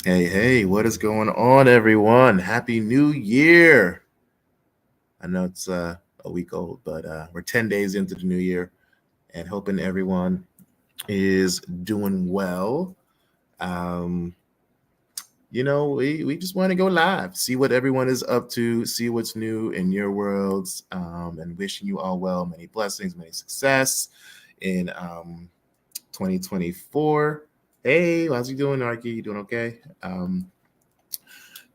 Hey, what is going on, everyone? Happy New Year. I know it's a week old, but we're 10 days into the new year and hoping everyone is doing well. Um, we just want to go live, see what everyone is up to, see what's new in your worlds, and wishing you all well, many blessings, many success in 2024. Hey, how's you doing, Arky? You doing okay?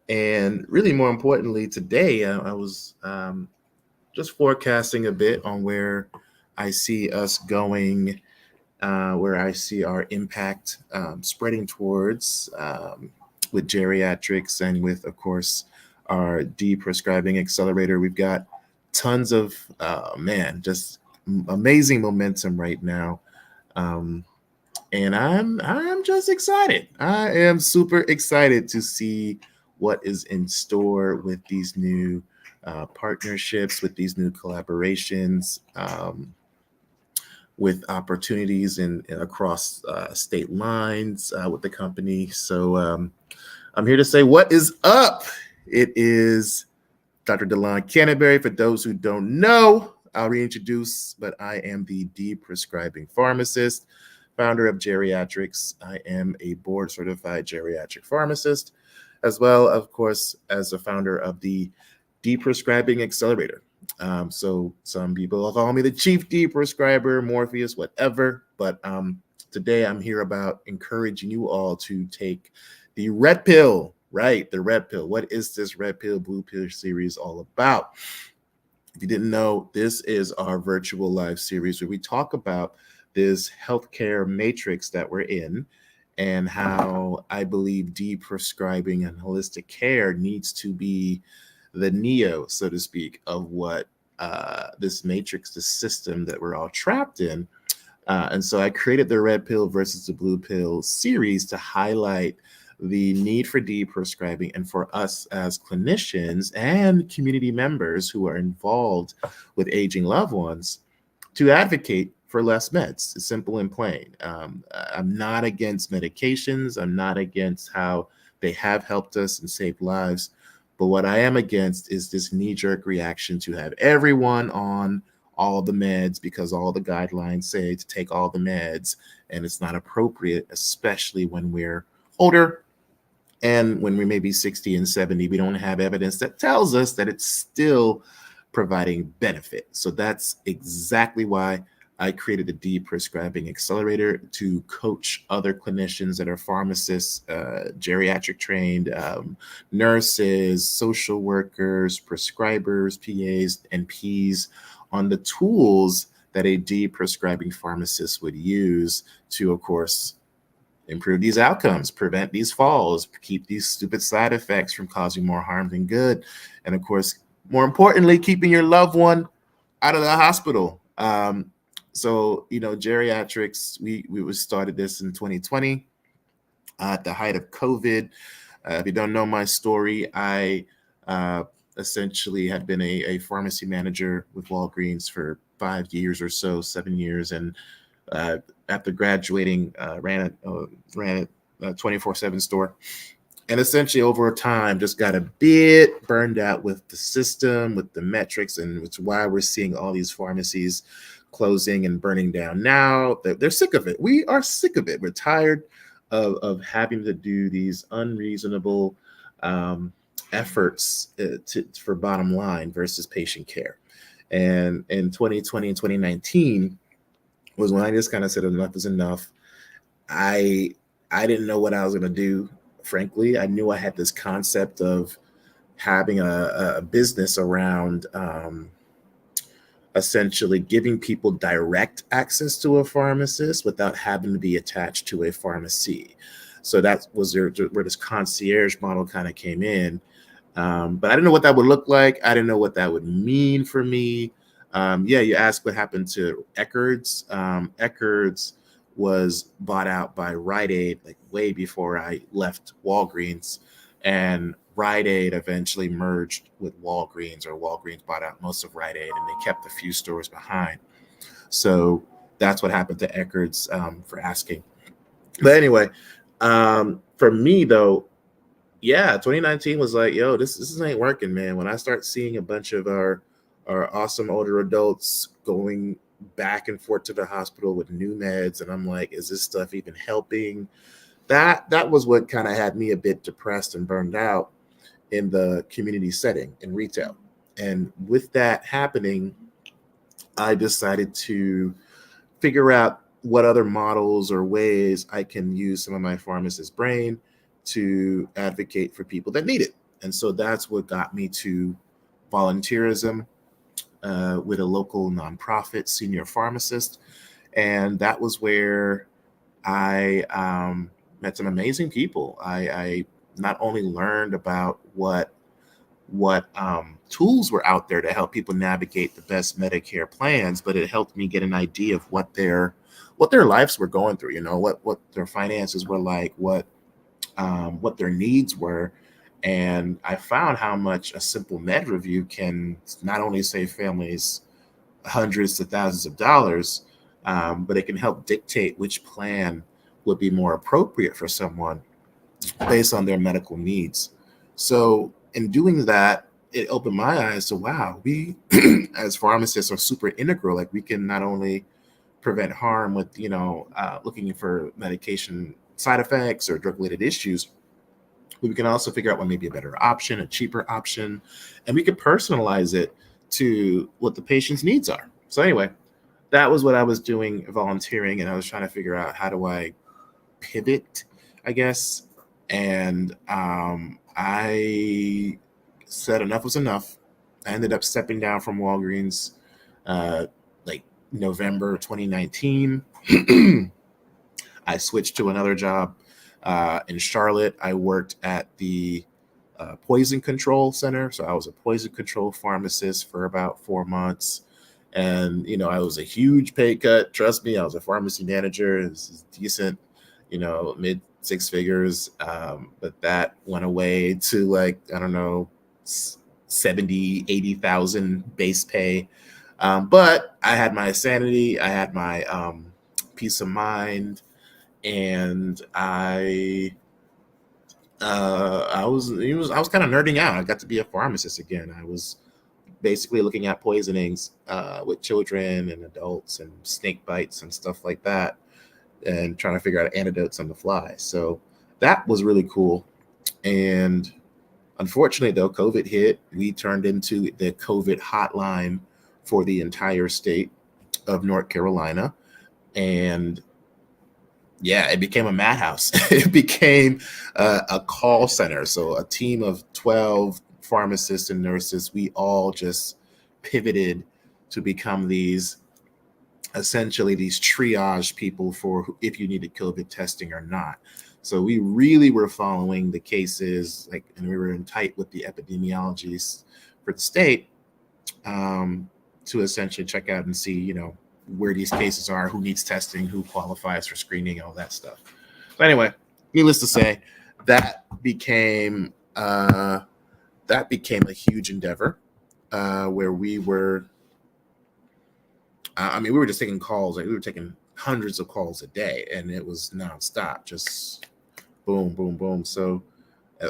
And really, more importantly, today I was just forecasting a bit on where I see us going, where I see our impact spreading towards with geriatrics and with, of course, our Deprescribing Accelerator. We've got tons of, just amazing momentum right now. Um, and I'm just excited. I am super excited to see what is in store with these new partnerships, with these new collaborations, with opportunities in across state lines with the company. So I'm here to say, what is up? It is Dr. Delon Canterbury. For those who don't know, I'll reintroduce, but I am the Deprescribing pharmacist, founder of GeriatRx. I am a board certified geriatric pharmacist, as well, of course, as a founder of the Deprescribing Accelerator. So some people call me the chief deprescriber, Morpheus, whatever. But today I'm here about encouraging you all to take the red pill, right? The red pill. What is this red pill, blue pill series all about? If you didn't know, this is our virtual live series where we talk about this healthcare matrix that we're in and how I believe deprescribing and holistic care needs to be the neo, so to speak, of what this matrix, this system that we're all trapped in. And so I created the red pill versus the blue pill series to highlight the need for deprescribing and for us as clinicians and community members who are involved with aging loved ones to advocate for less meds. It's simple and plain. I'm not against medications. I'm not against how they have helped us and saved lives. But what I am against is this knee-jerk reaction to have everyone on all the meds because all the guidelines say to take all the meds, and it's not appropriate, especially when we're older and when we may be 60 and 70. We don't have evidence that tells us that it's still providing benefit. So that's exactly why I created the Deprescribing Accelerator to coach other clinicians that are pharmacists, geriatric trained, nurses, social workers, prescribers, PAs, and Ps on the tools that a deprescribing pharmacist would use to, of course, improve these outcomes, prevent these falls, keep these stupid side effects from causing more harm than good. And of course, more importantly, keeping your loved one out of the hospital. Geriatrics, we started this in 2020 at the height of COVID. If you don't know my story, I essentially had been a pharmacy manager with Walgreens for 5 years or so, 7 years, and after graduating, ran a 24/7 store, and essentially over time just got a bit burned out with the system, with the metrics, and it's why we're seeing all these pharmacies closing and burning down now. They're sick of it. We are sick of it. We're tired of having to do these unreasonable efforts for bottom line versus patient care. And in 2020 and 2019 was when I just kind of said enough is enough. I didn't know what I was going to do. Frankly, I knew I had this concept of having a business around essentially giving people direct access to a pharmacist without having to be attached to a pharmacy. So that was where this concierge model kind of came in. But I didn't know what that would look like. I didn't know what that would mean for me. You asked what happened to Eckerd's. Eckerd's was bought out by Rite Aid like way before I left Walgreens, and Rite Aid eventually merged with Walgreens, or Walgreens bought out most of Rite Aid, and they kept a few stores behind. So that's what happened to Eckerd's, for asking. But anyway, for me though, yeah, 2019 was like, yo, this ain't working, man. When I start seeing a bunch of our awesome older adults going back and forth to the hospital with new meds, and I'm like, is this stuff even helping? That was what kind of had me a bit depressed and burned out in the community setting in retail. And with that happening, I decided to figure out what other models or ways I can use some of my pharmacist brain to advocate for people that need it. And so that's what got me to volunteerism with a local nonprofit senior pharmacist. And that was where I met some amazing people. I not only learned about what tools were out there to help people navigate the best Medicare plans, but it helped me get an idea of what their lives were going through. You know, what their finances were like, what their needs were, and I found how much a simple med review can not only save families hundreds to thousands of dollars, but it can help dictate which plan would be more appropriate for someone based on their medical needs. So, in doing that, it opened my eyes to wow, we as pharmacists are super integral. Like we can not only prevent harm with looking for medication side effects or drug related issues, but we can also figure out what may be a better option, a cheaper option, and we can personalize it to what the patient's needs are. So anyway, that was what I was doing volunteering, and I was trying to figure out how do I pivot, I guess. And I said enough was enough. I ended up stepping down from Walgreens like November 2019. I switched to another job in Charlotte. I worked at the poison control center. So I was a poison control pharmacist for about 4 months. And, I was a huge pay cut. Trust me, I was a pharmacy manager. It was decent, mid six figures. But that went away to like, I don't know, 70, 80,000 base pay. But I had my sanity. I had my peace of mind. And I was kind of nerding out. I got to be a pharmacist again. I was basically looking at poisonings with children and adults and snake bites and stuff like that, and trying to figure out antidotes on the fly. So that was really cool. And unfortunately, though, COVID hit. We turned into the COVID hotline for the entire state of North Carolina. And yeah, it became a madhouse. It became a call center. So a team of 12 pharmacists and nurses, we all just pivoted to become essentially these triage people for if you needed COVID testing or not. So we really were following the cases, and we were in tight with the epidemiologies for the state to essentially check out and see, where these cases are, who needs testing, who qualifies for screening, all that stuff. So anyway, needless to say, that became a huge endeavor where we were. We were just taking calls. Like we were taking hundreds of calls a day, and it was nonstop, just boom, boom, boom. So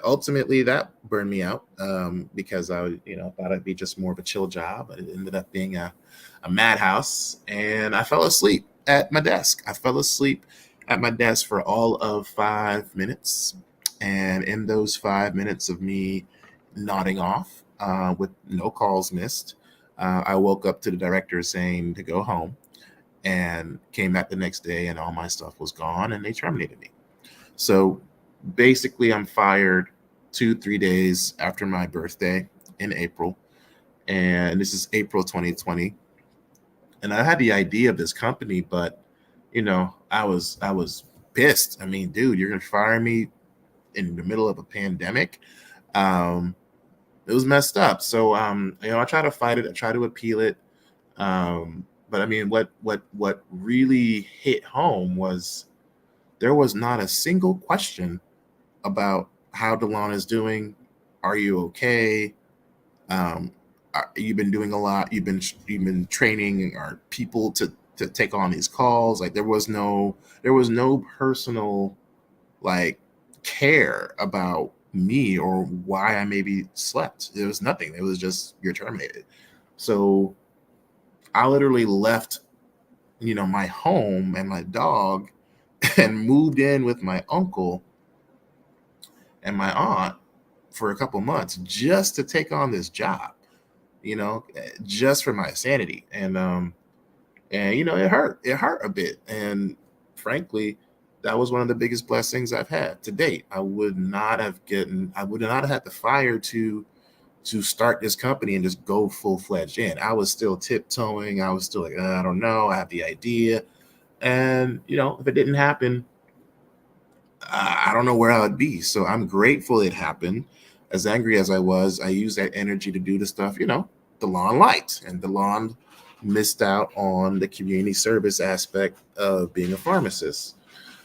ultimately, that burned me out because I, thought it'd be just more of a chill job, but it ended up being a madhouse, and I fell asleep at my desk. I fell asleep at my desk for all of 5 minutes, and in those 5 minutes of me nodding off with no calls missed, I woke up to the director saying to go home, and came back the next day, and all my stuff was gone, and they terminated me. So basically, I'm fired 2-3 days after my birthday in April, and this is April 2020. And I had the idea of this company, but I was pissed. I mean, dude, you're gonna fire me in the middle of a pandemic? It was messed up. So I try to fight it. I try to appeal it. But I mean, what really hit home was there was not a single question about how DeLon is doing. Are you okay? You've been doing a lot. You've been training our people to take on these calls. Like there was no personal like care about me or why I maybe slept. There was nothing. It was just, you're terminated. So I literally left, my home and my dog and moved in with my uncle and my aunt for a couple months just to take on this job, just for my sanity. And it hurt a bit. And frankly, that was one of the biggest blessings I've had to date. I would not have had the fire to start this company and just go full-fledged in. I was still tiptoeing. I was still like, I don't know, I have the idea. And if it didn't happen, I don't know where I would be. So I'm grateful it happened. As angry as I was, I used that energy to do the stuff, DeLon liked. And DeLon missed out on the community service aspect of being a pharmacist.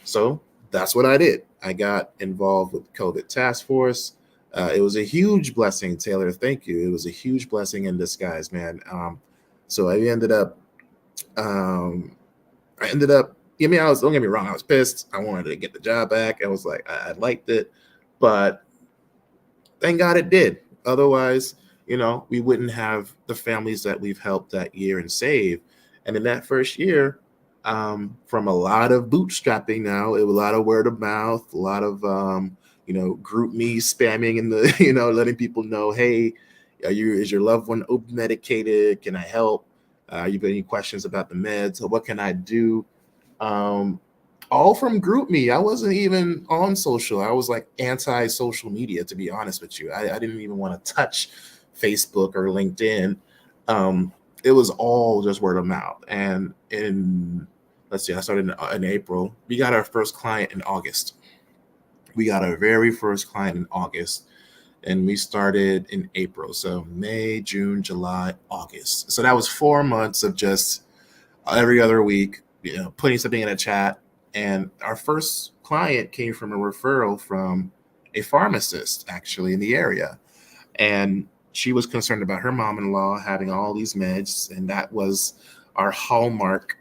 So that's what I did. I got involved with COVID task force. It was a huge blessing, Taylor. Thank you. It was a huge blessing in disguise, man. So I ended up, don't get me wrong, I was pissed. I wanted to get the job back. I was like, I liked it, but thank God it did. Otherwise, we wouldn't have the families that we've helped that year and saved. And in that first year, from a lot of bootstrapping now, it was a lot of word of mouth, a lot of, group me spamming in the, letting people know, hey, is your loved one open medicated? Can I help? You got any questions about the meds? Or what can I do? All from group me. I wasn't even on social. I was like anti-social media, to be honest with you. I didn't even want to touch Facebook or LinkedIn. It was all just word of mouth. And I started in April. We got our first client in August. We got our very first client in August, and we started in April. So May, June, July, August. So that was 4 months of just every other week, putting something in a chat. And our first client came from a referral from a pharmacist actually in the area. And she was concerned about her mom-in-law having all these meds. And that was our hallmark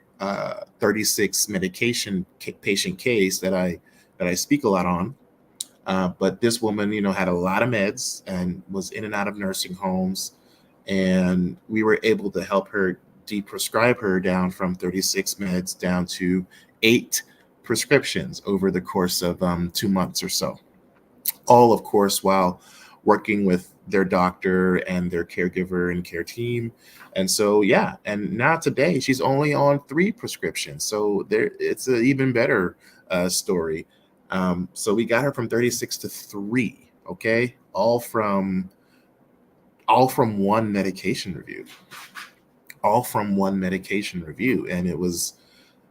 36 medication patient case that I speak a lot on. But this woman, had a lot of meds and was in and out of nursing homes. And we were able to help her deprescribe her down from 36 meds down to 8 prescriptions over the course of 2 months or so. All, of course, while working with their doctor and their caregiver and care team. And so, yeah, and now today she's only on 3 prescriptions. So it's an even better story. So we got her from 36 to 3, okay? All from one medication review. All from one medication review. And it was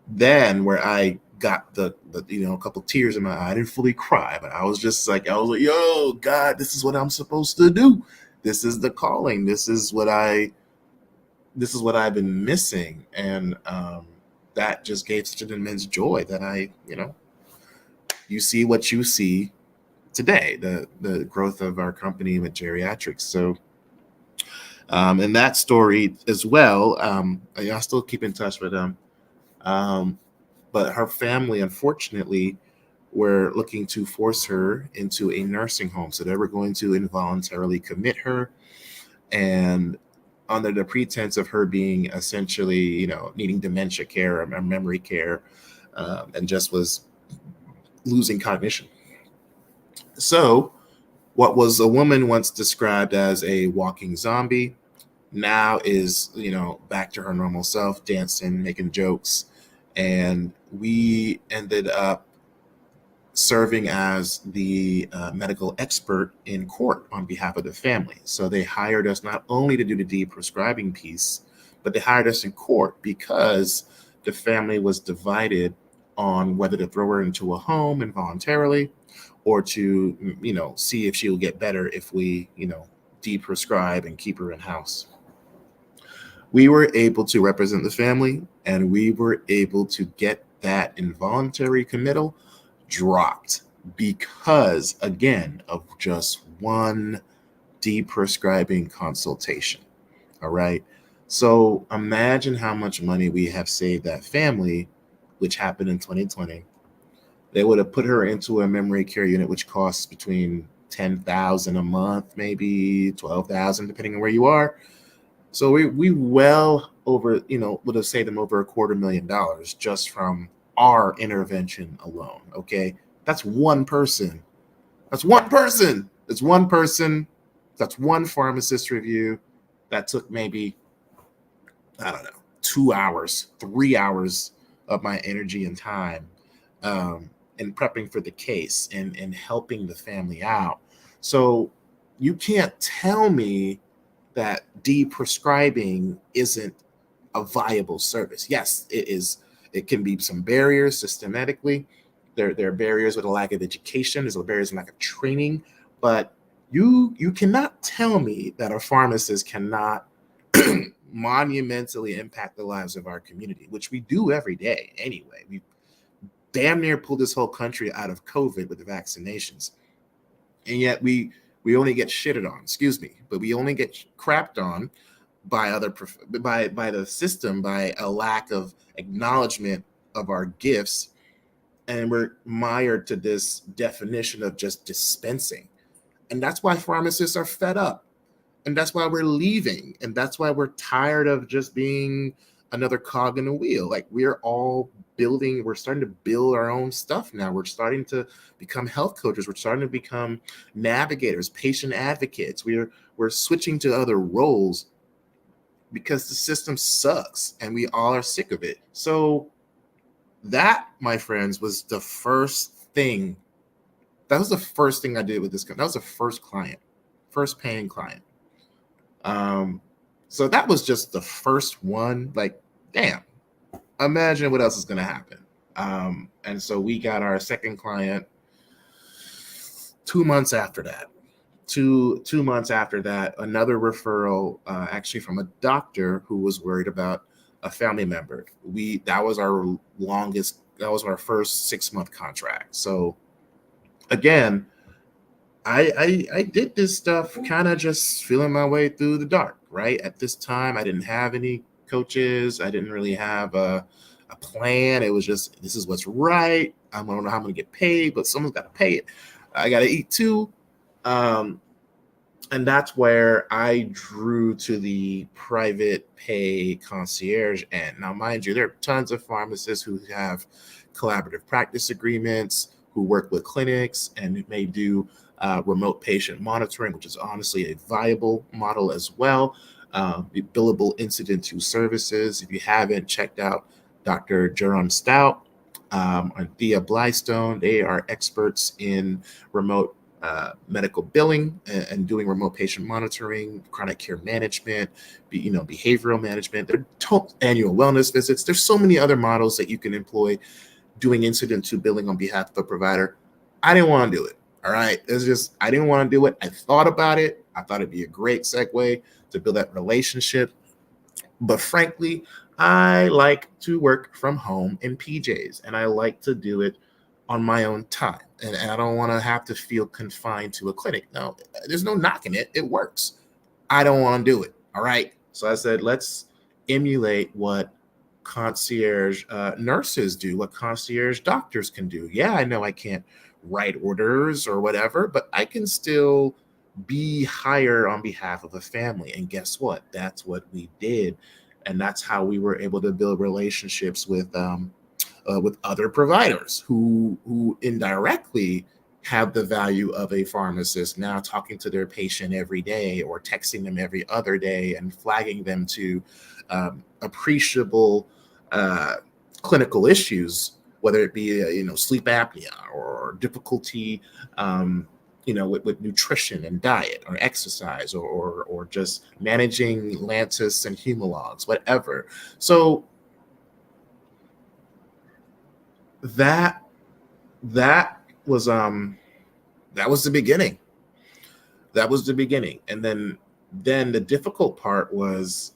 then where I got the a couple tears in my eye. I didn't fully cry, but I was like, yo, God, this is what I'm supposed to do. This is the calling. This is what I've been missing. And that just gave such an immense joy that you see what you see today, the growth of our company with GeriatRx. So, and that story as well, I still keep in touch with them. But her family, unfortunately, were looking to force her into a nursing home. So they were going to involuntarily commit her, and under the pretense of her being essentially, needing dementia care or memory care, and just was losing cognition. So what was a woman once described as a walking zombie now is, back to her normal self, dancing, making jokes. And we ended up serving as the medical expert in court on behalf of the family. So they hired us not only to do the deprescribing piece, but they hired us in court because the family was divided on whether to throw her into a home involuntarily or to, see if she will get better if we, deprescribe and keep her in house. We were able to represent the family, and we were able to get that involuntary committal dropped because, again, of just one deprescribing consultation. All right. So imagine how much money we have saved that family, which happened in 2020. They would have put her into a memory care unit, which costs between $10,000 a month, maybe $12,000, depending on where you are. So we well over, would have saved them over $250,000 just from our intervention alone. Okay, that's one person. That's one person. That's one person. That's one pharmacist review that took maybe, I don't know, 2 hours, 3 hours of my energy and time, in prepping for the case and helping the family out. So you can't tell me that deprescribing isn't a viable service. Yes, it is. It can be some barriers systematically. There are barriers with a lack of education. There's barriers in lack of training. But you cannot tell me that a pharmacist cannot monumentally impact the lives of our community, which we do every day anyway. We damn near pulled this whole country out of COVID with the vaccinations, and yet we only get shitted on. Excuse me, but we only get crapped on by by the system, by a lack of acknowledgement of our gifts, and we're mired to this definition of just dispensing. And that's why pharmacists are fed up. And that's why we're leaving. And that's why we're tired of just being another cog in the wheel. Like, we're starting to build our own stuff now. We're starting to become health coaches. We're starting to become navigators, patient advocates. We're switching to other roles because the system sucks and we all are sick of it. So that, my friends, was the first thing. That was the first thing I did with this company. That was the first client, first paying client. So that was just the first one. Like, damn, imagine what else is going to happen. And so we got our second client 2 months after that. Two months after that, another referral, actually from a doctor who was worried about a family member. That was our first 6-month contract. So again, I did this stuff kind of just feeling my way through the dark, right? At this time, I didn't have any coaches. I didn't really have a plan. It was just, this is what's right. I don't know how I'm going to get paid, but someone's got to pay it. I got to eat too. And that's where I drew to the private pay concierge end. Now, mind you, there are tons of pharmacists who have collaborative practice agreements, who work with clinics, and who may do remote patient monitoring, which is honestly a viable model as well. Billable incident to services. If you haven't checked out Dr. Jerome Stout and Thea Blystone, they are experts in remote medical billing and doing remote patient monitoring, chronic care management, behavioral management. There are annual wellness visits. There's so many other models that you can employ doing incident to billing on behalf of the provider. I didn't want to do it. All right. It's just, I didn't want to do it. I thought about it. I thought it'd be a great segue to build that relationship. But frankly, I like to work from home in PJs, and I like to do it on my own time. And I don't want to have to feel confined to a clinic. No, there's no knocking it. It works. I don't want to do it. All right. So I said, let's emulate what concierge nurses do, what concierge doctors can do. Yeah, I know I can't write orders or whatever, but I can still be higher on behalf of a family. And guess what? That's what we did. And that's how we were able to build relationships with other providers who indirectly have the value of a pharmacist, now talking to their patient every day or texting them every other day and flagging them to appreciable clinical issues, whether it be sleep apnea or difficulty with nutrition and diet or exercise or just managing Lantus and Humalogs, whatever. So that was the beginning. That was the beginning. And then the difficult part was,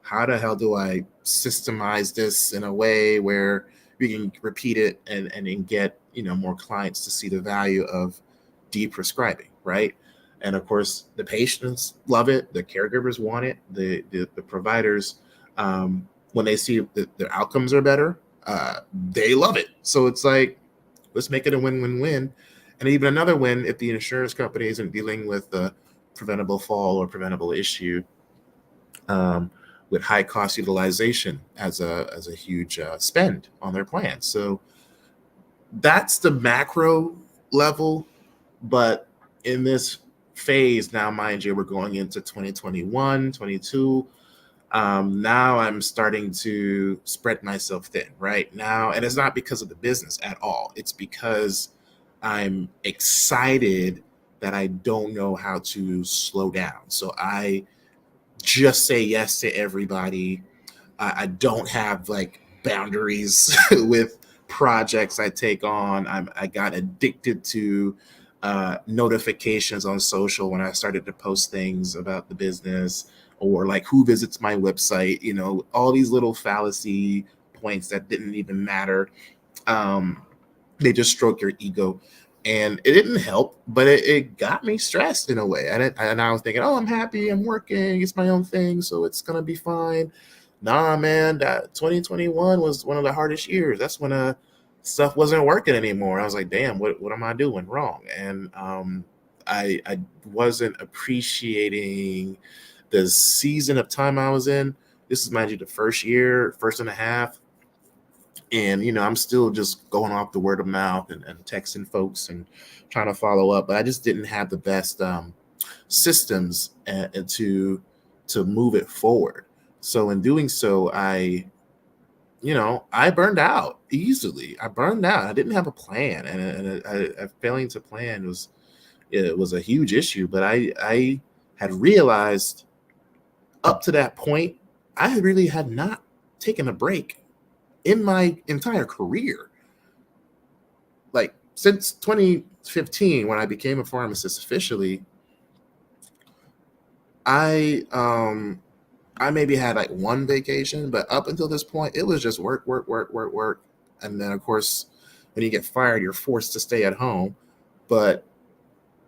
how the hell do I systemize this in a way where we can repeat it and get more clients to see the value of deprescribing, right? And of course, the patients love it, the caregivers want it, the providers, when they see that their outcomes are better, they love it. So it's like, let's make it a win-win-win. And even another win if the insurance company isn't dealing with the preventable fall or preventable issue, with high cost utilization as a huge spend on their plan. So that's the macro level. But in this phase now, mind you, we're going into 2021, 22. Now I'm starting to spread myself thin right now. And it's not because of the business at all. It's because I'm excited that I don't know how to slow down. So I just say yes to everybody. I don't have like boundaries with projects I take on. I got addicted to notifications on social when I started to post things about the business, or like who visits my website, all these little fallacy points that didn't even matter. They just stroke your ego. And it didn't help, but it got me stressed in a way. And I was thinking, oh, I'm happy, I'm working, it's my own thing, so it's going to be fine. Nah, man, that 2021 was one of the hardest years. That's when stuff wasn't working anymore. I was like, damn, what am I doing wrong? And I wasn't appreciating the season of time I was in. This is, mind you, the first year, first and a half. And, I'm still just going off the word of mouth and texting folks and trying to follow up. But I just didn't have the best systems to move it forward. So in doing so, I burned out easily. I burned out. I didn't have a plan, and failing to plan was a huge issue. But I had realized up to that point, I really had not taken a break in my entire career. Like since 2015, when I became a pharmacist officially, I maybe had like one vacation, but up until this point, it was just work, work, work, work, work. And then of course, when you get fired, you're forced to stay at home. But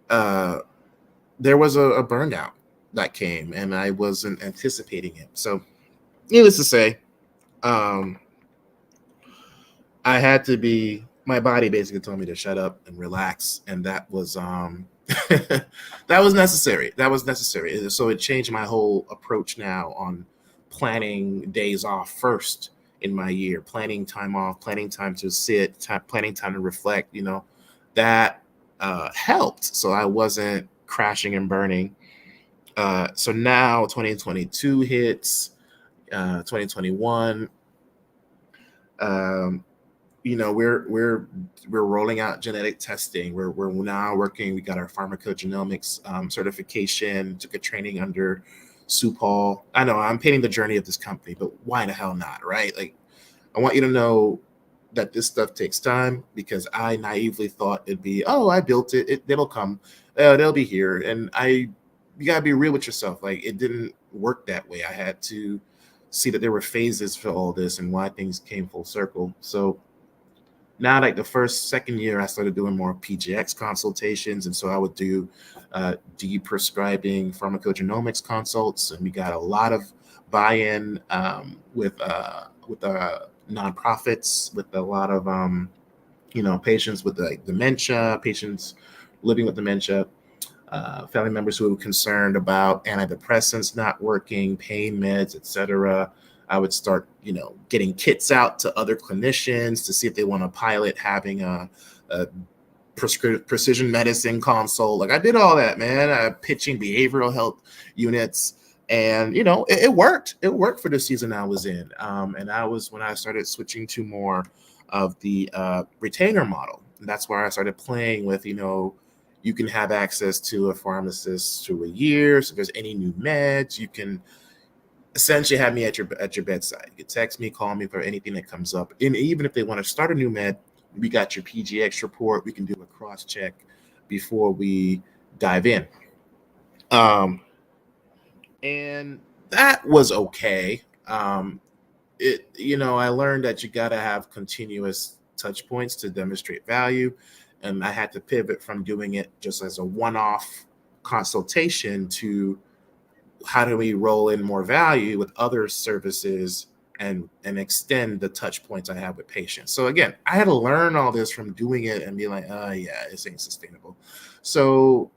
there was a burnout that came, and I wasn't anticipating it. So needless to say, I had to be, my body basically told me to shut up and relax. And that was, that was necessary. That was necessary. So it changed my whole approach now on planning days off first in my year, planning time off, planning time to sit, planning time to reflect, that helped. So I wasn't crashing and burning. So now 2022 hits, 2021, we're rolling out genetic testing. We're now working. We got our pharmacogenomics certification. Took a training under Sue Paul. I know I'm painting the journey of this company, but why the hell not, right? Like, I want you to know that this stuff takes time, because I naively thought it'd be, oh, I built it. It'll come. They'll be here. And you gotta be real with yourself. Like, it didn't work that way. I had to see that there were phases for all this and why things came full circle. So now, like the second year, I started doing more PGX consultations. And so I would do Deprescribing pharmacogenomics consults. And we got a lot of buy-in with nonprofits, with a lot of, patients with like dementia, patients living with dementia, family members who were concerned about antidepressants not working, pain meds, etc. I would start, getting kits out to other clinicians to see if they want to pilot having a precision medicine consult. Like, I did all that, man. Pitching behavioral health units, and it worked. It worked for the season I was in, and that was when I started switching to more of the retainer model. And that's where I started playing with, you can have access to a pharmacist through a year. So if there's any new meds, you can essentially have me at your bedside. You can text me, call me for anything that comes up. And even if they want to start a new med, we got your PGX report. We can do a cross check before we dive in. And that was okay. I learned that you got to have continuous touch points to demonstrate value. And I had to pivot from doing it just as a one-off consultation to how do we roll in more value with other services and extend the touch points I have with patients. So again, I had to learn all this from doing it and be like, oh yeah, this ain't sustainable. So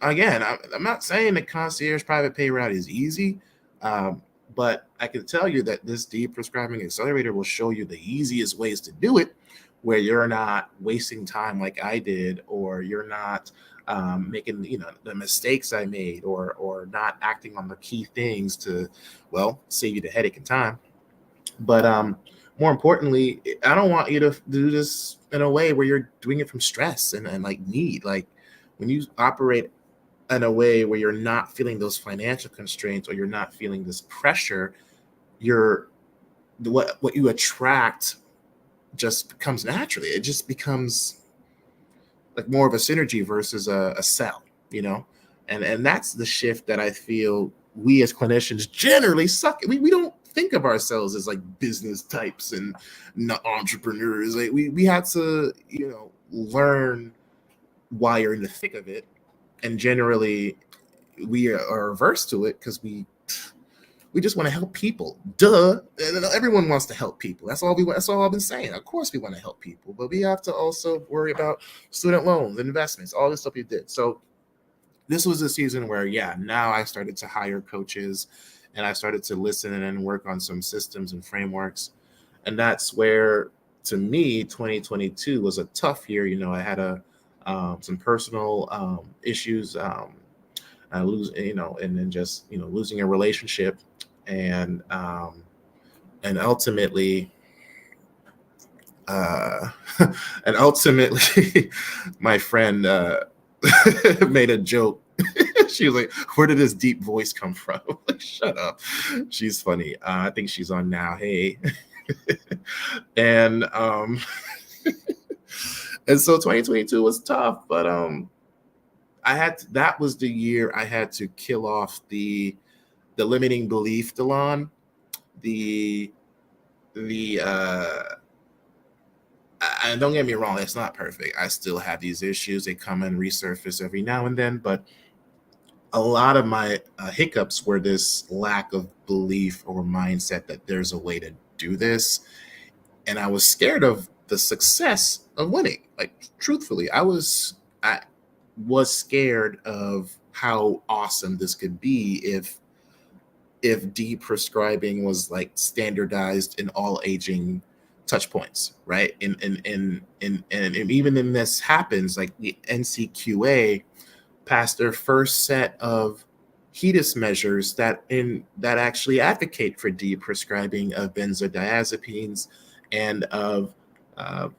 again, I'm not saying the concierge private pay route is easy, but I can tell you that this Deprescribing Accelerator will show you the easiest ways to do it, where you're not wasting time like I did, or you're not making the mistakes I made, or not acting on the key things to, well, save you the headache and time. But more importantly, I don't want you to do this in a way where you're doing it from stress and like need. Like when you operate in a way where you're not feeling those financial constraints, or you're not feeling this pressure, what you attract just becomes naturally. It just becomes like more of a synergy versus a cell, and that's the shift that I feel we as clinicians generally suck at. We don't think of ourselves as like business types and not entrepreneurs. Like we had to, learn while you're in the thick of it. And generally we are averse to it because we just want to help people. Duh. And everyone wants to help people. That's all that's all I've been saying. Of course we want to help people, but we have to also worry about student loans, investments, all this stuff you did. So this was a season where, now I started to hire coaches, and I started to listen and work on some systems and frameworks. And that's where, to me, 2022 was a tough year. I had some personal issues, and then just losing a relationship, and ultimately, and ultimately, my friend made a joke. She was like, "Where did this deep voice come from?" Like, shut up. She's funny. I think she's on now. Hey, and and so 2022 was tough, but that was the year I had to kill off the limiting belief, Delon. And don't get me wrong, it's not perfect. I still have these issues. They come and resurface every now and then, but a lot of my hiccups were this lack of belief or mindset that there's a way to do this. And I was scared of the success of winning. Like, truthfully, I was scared of how awesome this could be if Deprescribing was like standardized in all aging touch points, right? And even when this happens, like the NCQA passed their first set of HEDIS measures that actually advocate for Deprescribing of benzodiazepines and of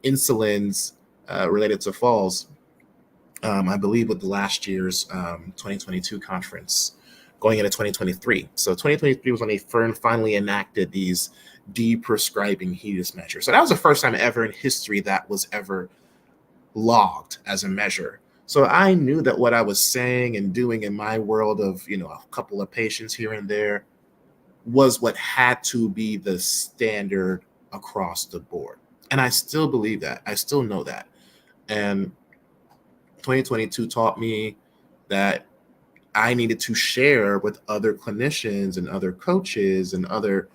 insulins related to falls. I believe with the last year's 2022 conference going into 2023. So 2023 was when they finally enacted these Deprescribing HEDIS measures. So that was the first time ever in history that was ever logged as a measure. So I knew that what I was saying and doing in my world of, a couple of patients here and there was what had to be the standard across the board. And I still believe that. I still know that. And 2022 taught me that I needed to share with other clinicians and other coaches and other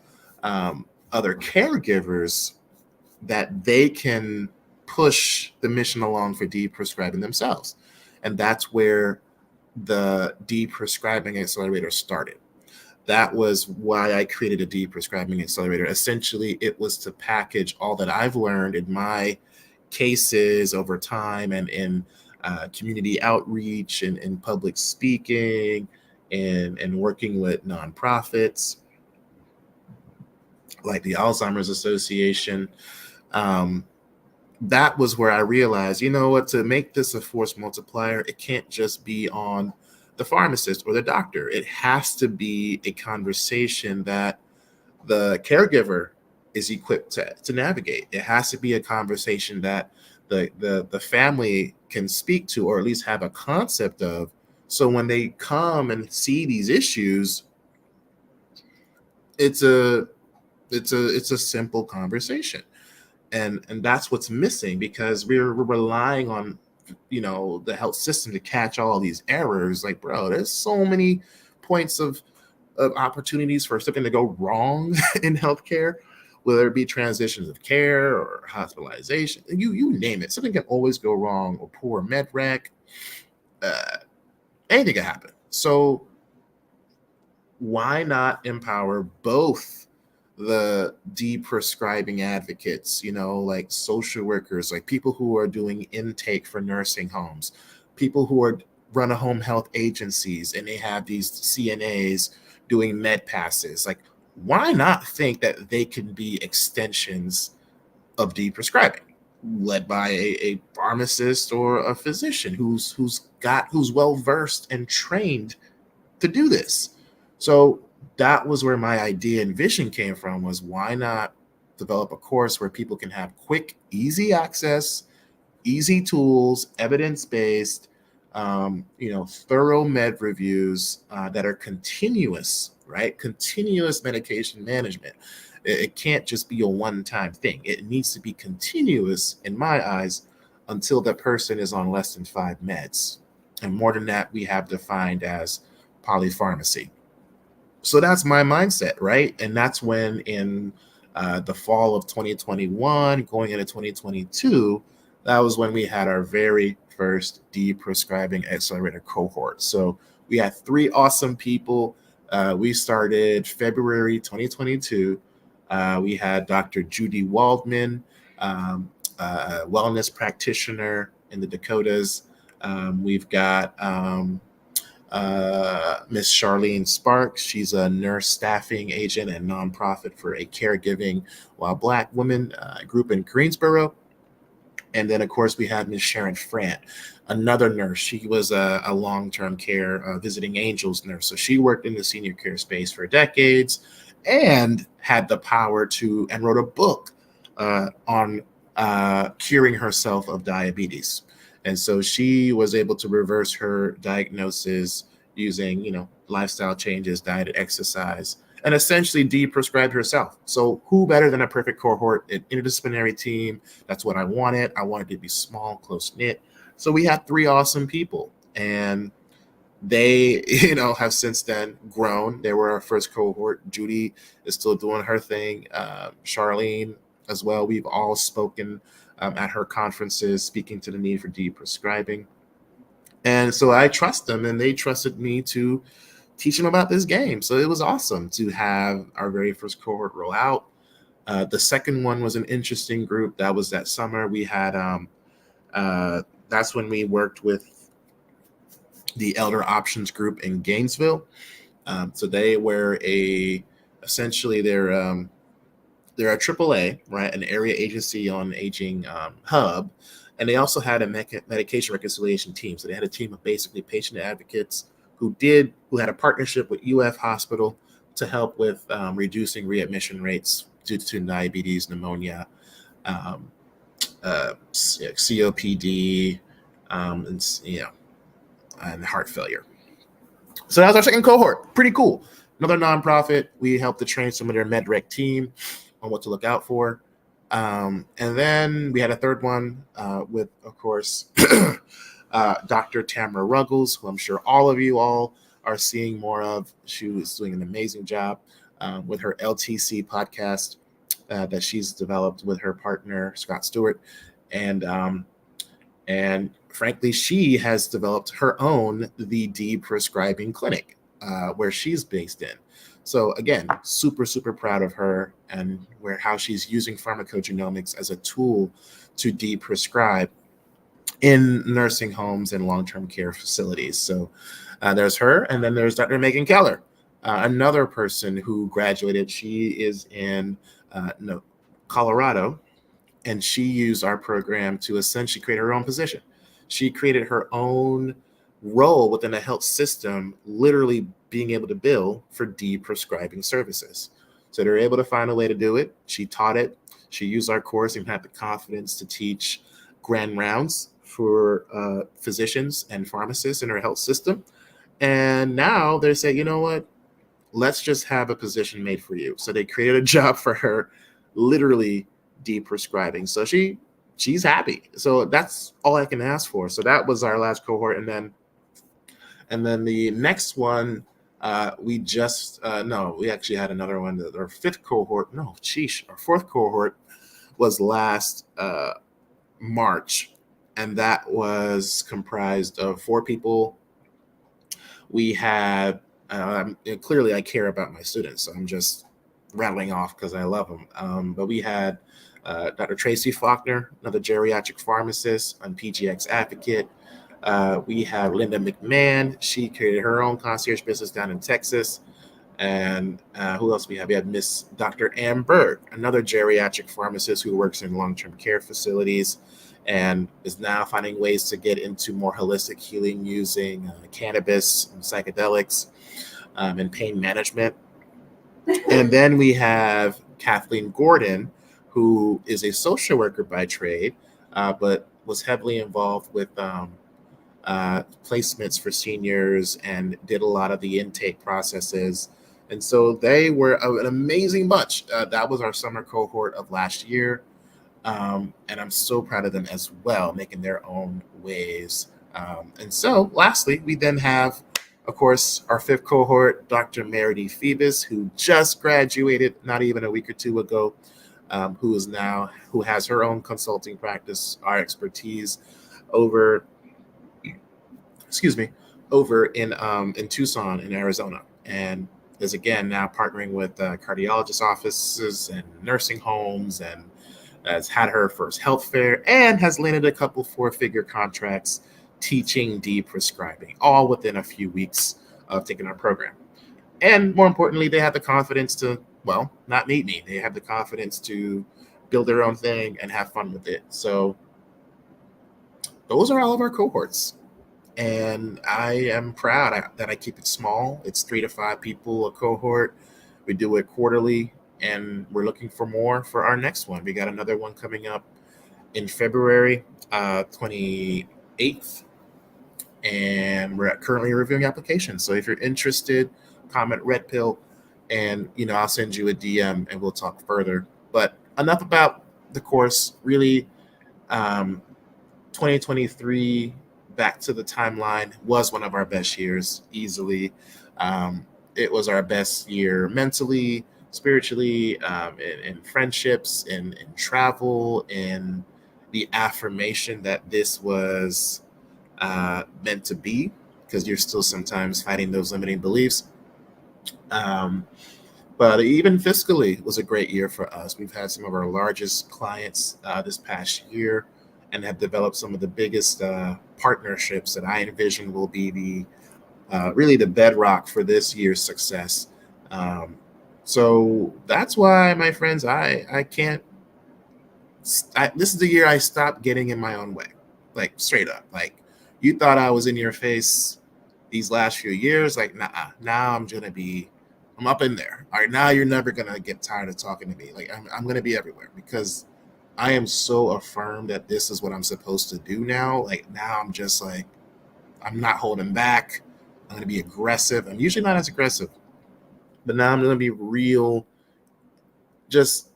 caregivers that they can push the mission along for Deprescribing themselves. And that's where the Deprescribing Accelerator started. That was why I created a Deprescribing Accelerator. Essentially, it was to package all that I've learned in my cases over time and in community outreach and public speaking and working with nonprofits like the Alzheimer's Association. That was where I realized, to make this a force multiplier, it can't just be on the pharmacist or the doctor. It has to be a conversation that the caregiver is equipped to navigate. It has to be a conversation that the family can speak to, or at least have a concept of. So when they come and see these issues, it's a simple conversation. And that's what's missing, because we're relying on, the health system to catch all these errors. Like, bro, there's so many points of of opportunities for something to go wrong in healthcare, whether it be transitions of care or hospitalization, you name it. Something can always go wrong, or poor med rec. Anything can happen. So why not empower both the deprescribing advocates, like social workers, like people who are doing intake for nursing homes, people who are run a home health agencies, and they have these CNAs doing med passes. Like, why not think that they can be extensions of deprescribing, led by a pharmacist or a physician who's well versed and trained to do this? So that was where my idea and vision came from, was why not develop a course where people can have quick, easy access, easy tools, evidence-based, thorough med reviews that are continuous, right? Continuous medication management. It can't just be a one-time thing. It needs to be continuous, in my eyes, until the person is on less than 5 meds. And more than that, we have defined as polypharmacy. So that's my mindset, right? And that's when in the fall of 2021, going into 2022, that was when we had our very first Deprescribing Accelerator cohort. So we had 3 awesome people. We started February 2022. We had Dr. Judy Waldman, a wellness practitioner in the Dakotas. We've got Miss Charlene Sparks. She's a nurse staffing agent and nonprofit for a caregiving while Black women group in Greensboro. And then, of course, we had Miss Sharon Frant, another nurse. She was a long-term care visiting angels nurse. So she worked in the senior care space for decades and had the power to, and wrote a book on curing herself of diabetes. And so she was able to reverse her diagnosis using, lifestyle changes, diet, and exercise, and essentially deprescribed herself. So who better than a perfect cohort, an interdisciplinary team? That's what I wanted. I wanted to be small, close knit. So we had 3 awesome people, and they, have since then grown. They were our first cohort. Judy is still doing her thing. Charlene as well. We've all spoken at her conferences, speaking to the need for deprescribing. And so I trust them, and they trusted me to teach them about this game. So it was awesome to have our very first cohort roll out. The second one was an interesting group. That was that summer. We had, that's when we worked with the Elder Options Group in Gainesville. So they were essentially they're a AAA, right, an area agency on aging hub. And they also had a medication reconciliation team. So they had a team of basically patient advocates who had a partnership with UF Hospital to help with reducing readmission rates due to diabetes, pneumonia, COPD, and heart failure. So that was our second cohort. Pretty cool. Another nonprofit. We helped to train some of their MedRec team on what to look out for. And then we had a third one with, of course, Dr. Tamara Ruggles, who I'm sure all of you all are seeing more of. She was doing an amazing job with her LTC podcast that she's developed with her partner, Scott Stewart. And frankly, she has developed her own, the Deprescribing Clinic, where she's based in. So again, super, super proud of her and how she's using pharmacogenomics as a tool to deprescribe in nursing homes and long-term care facilities. So there's her. And then there's Dr. Megan Keller, another person who graduated. She is in Colorado, and she used our program to essentially create her own position. She created her own role within the health system, literally being able to bill for deprescribing services. So they're able to find a way to do it. She taught it. She used our course and had the confidence to teach grand rounds for physicians and pharmacists in her health system. And now they say, you know what? Let's just have a position made for you. So they created a job for her, literally deprescribing. So she's happy. So that's all I can ask for. So that was our last cohort. And then the next one We just, no, we actually had another one, our fifth cohort, no, sheesh, our fourth cohort was last March, and that was comprised of 4 people. We had, clearly I care about my students, so I'm just rattling off because I love them. But we had Dr. Tracy Faulkner, another geriatric pharmacist and PGX advocate. We have Linda McMahon. She created her own concierge business down in Texas. And who else we have? We have Miss Dr. Ann Berg, another geriatric pharmacist who works in long-term care facilities and is now finding ways to get into more holistic healing using cannabis and psychedelics and pain management. And then we have Kathleen Gordon, who is a social worker by trade, but was heavily involved with placements for seniors and did a lot of the intake processes. And so they were an amazing bunch. That was our summer cohort of last year. And I'm so proud of them as well, making their own waves. And so lastly, we then have, of course, our fifth cohort, Dr. Meredith Phoebus, who just graduated not even a week or two ago, who has her own consulting practice, our expertise over in Tucson in Arizona, and is again now partnering with cardiologist offices and nursing homes, and has had her first health fair and has landed a couple 4-figure contracts teaching Deprescribing, all within a few weeks of taking our program. And more importantly, they had the confidence to, well, not meet me. They had the confidence to build their own thing and have fun with it. So those are all of our cohorts. And I am proud that I keep it small. It's 3 to 5 people a cohort. We do it quarterly, and we're looking for more for our next one. We got another one coming up in February 28th, and we're currently reviewing applications. So if you're interested, comment Red Pill, and I'll send you a DM and we'll talk further. But enough about the course. Really, 2023. Back to the timeline, was one of our best years, easily. It was our best year mentally, spiritually, in friendships, in travel, in the affirmation that this was meant to be, because you're still sometimes fighting those limiting beliefs. But even fiscally, it was a great year for us. We've had some of our largest clients this past year, and have developed some of the biggest partnerships that I envision will be really the bedrock for this year's success. So that's why, my friends, I can't. This is the year I stopped getting in my own way, like straight up. Like, you thought I was in your face these last few years, like, nah. Now I'm up in there. All right, now you're never gonna get tired of talking to me. Like, I'm gonna be everywhere, because I am so affirmed that this is what I'm supposed to do now. Like, now I'm just like, I'm not holding back. I'm going to be aggressive. I'm usually not as aggressive, but now I'm going to be real. I just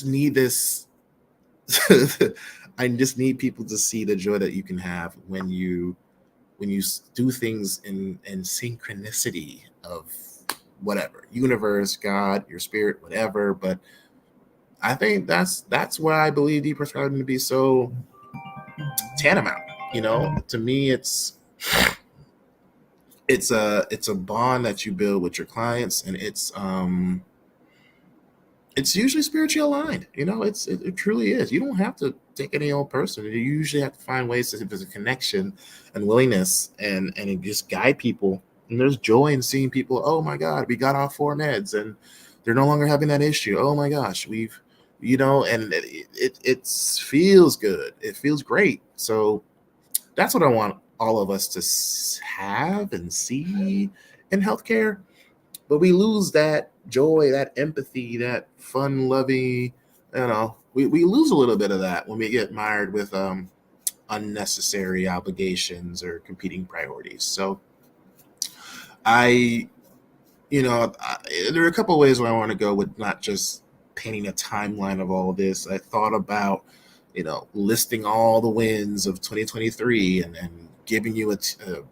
need this. I just need people to see the joy that you can have when you do things in synchronicity of whatever, universe, God, your spirit, whatever. But I think that's why I believe Deprescribing to be so tantamount. To me, it's a bond that you build with your clients, and it's usually spiritually aligned. It truly is. You don't have to take any old person. You usually have to find ways to, if there's a connection and willingness, and just guide people. And there's joy in seeing people, oh my God, we got off 4 meds and they're no longer having that issue. Oh my gosh, we've, and it feels good. It feels great. So that's what I want all of us to have and see in healthcare. But we lose that joy, that empathy, that fun-loving, we lose a little bit of that when we get mired with unnecessary obligations or competing priorities. So there are a couple of ways where I want to go with not just painting a timeline of all of this. I thought about, listing all the wins of 2023 and giving you a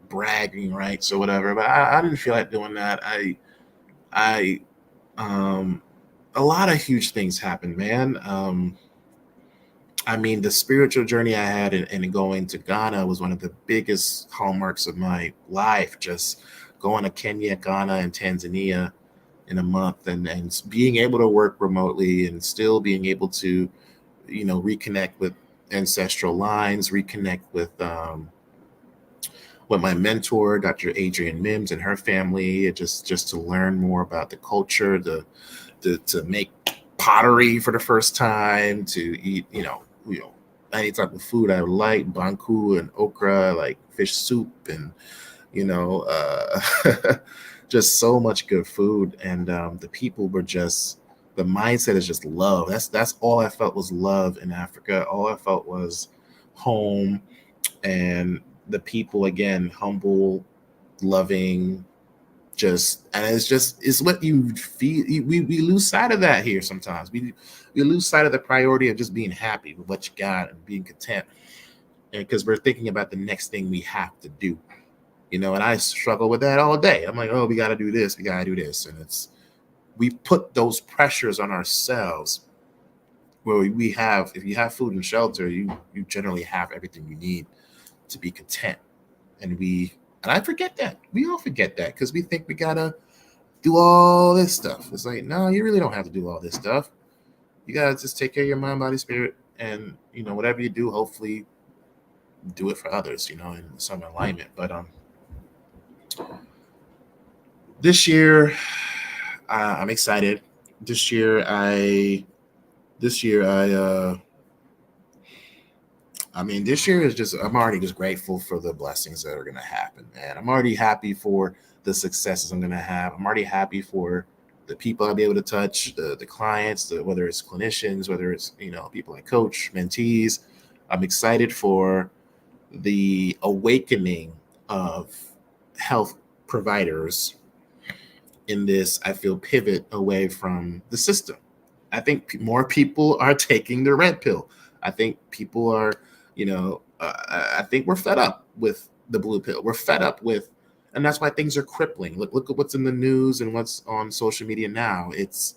bragging rights or whatever. But I didn't feel like doing that. I a lot of huge things happened, man. I mean, the spiritual journey I had in going to Ghana was one of the biggest hallmarks of my life. Just going to Kenya, Ghana, and Tanzania in a month, and being able to work remotely and still being able to, reconnect with ancestral lines, reconnect with my mentor, Dr. Adrienne Mims, and her family, just to learn more about the culture, to make pottery for the first time, to eat, any type of food I like, banku and okra, like fish soup, and just so much good food. And the people were just, the mindset is just love. That's all I felt was love in Africa. All I felt was home, and the people, again, humble, loving, and it's what you feel. We lose sight of that here sometimes. We lose sight of the priority of just being happy with what you got and being content, and because we're thinking about the next thing we have to do, and I struggle with that all day. I'm like, oh, we got to do this, and we put those pressures on ourselves, where if you have food and shelter, you generally have everything you need to be content. And I forget that. We all forget that because we think we gotta do all this stuff. It's like, no, you really don't have to do all this stuff. You gotta just take care of your mind, body, spirit, and whatever you do, hopefully do it for others, in some alignment. But this year, I'm excited. This year, this year is just, I'm already just grateful for the blessings that are going to happen, man. I'm already happy for the successes I'm going to have. I'm already happy for the people I'll be able to touch, the clients, whether it's clinicians, whether it's, people I coach, mentees. I'm excited for the awakening of health providers in this, I feel, pivot away from the system. I think more people are taking the red pill. I think people are, I think we're fed up with the blue pill. We're fed up with, and that's why things are crippling. Look at what's in the news and what's on social media now. It's